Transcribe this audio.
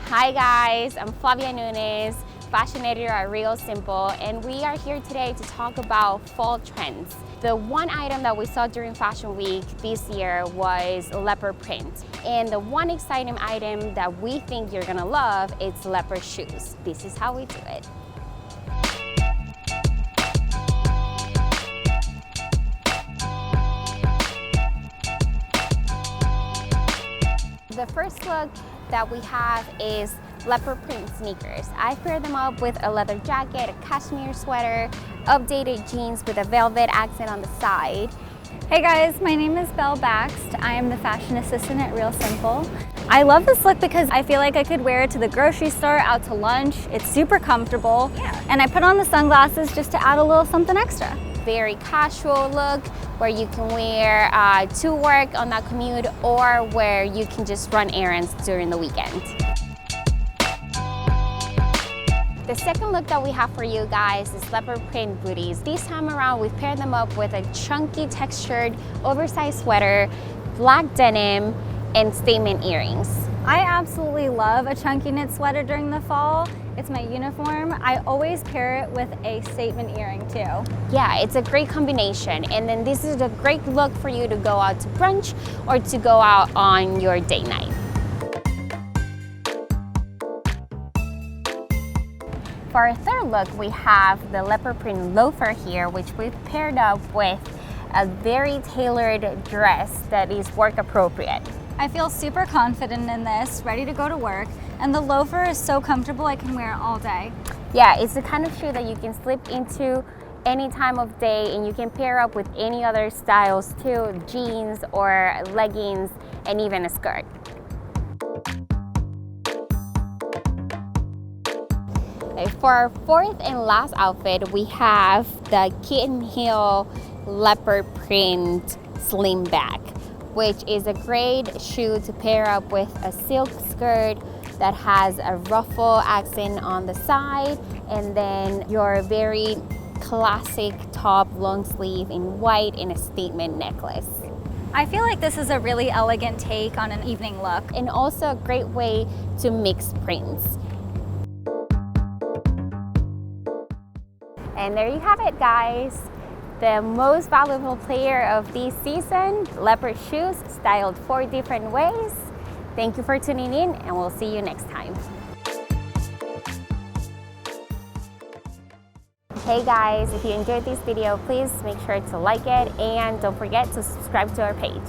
Hi guys, I'm Flavia Nunes, fashion editor at Real Simple, and we are here today to talk about fall trends. The one item that we saw during Fashion Week this year was leopard print. And the one exciting item that we think you're gonna love is leopard shoes. This is how we do it. The first look that we have is leopard print sneakers. I paired them up with a leather jacket, a cashmere sweater, updated jeans with a velvet accent on the side. Hey guys, my name is Belle Baxt. I am the fashion assistant at Real Simple. I love this look because I feel like I could wear it to the grocery store, out to lunch. It's super comfortable. Yeah. And I put on the sunglasses just to add a little something extra. Very casual look where you can wear to work on that commute or where you can just run errands during the weekend. The second look that we have for you guys is leopard print booties. This time around, we've paired them up with a chunky textured oversized sweater, black denim, and statement earrings. I absolutely love a chunky knit sweater during the fall. It's my uniform. I always pair it with a statement earring too. Yeah, it's a great combination. And then this is a great look for you to go out to brunch or to go out on your date night. For our third look, we have the leopard print loafer here, which we've paired up with a very tailored dress that is work appropriate. I feel super confident in this, ready to go to work, and the loafer is so comfortable I can wear it all day. Yeah, it's the kind of shoe that you can slip into any time of day and you can pair up with any other styles too, jeans or leggings and even a skirt. Okay, for our fourth and last outfit, we have the Kitten heel leopard print Slingback, which is a great shoe to pair up with a silk skirt that has a ruffle accent on the side, and then your very classic top long sleeve in white and a statement necklace. I feel like this is a really elegant take on an evening look. And also a great way to mix prints. And there you have it, guys. The most valuable player of this season, leopard shoes, styled 4 different ways. Thank you for tuning in, and we'll see you next time. Hey guys, if you enjoyed this video, please make sure to like it and don't forget to subscribe to our page.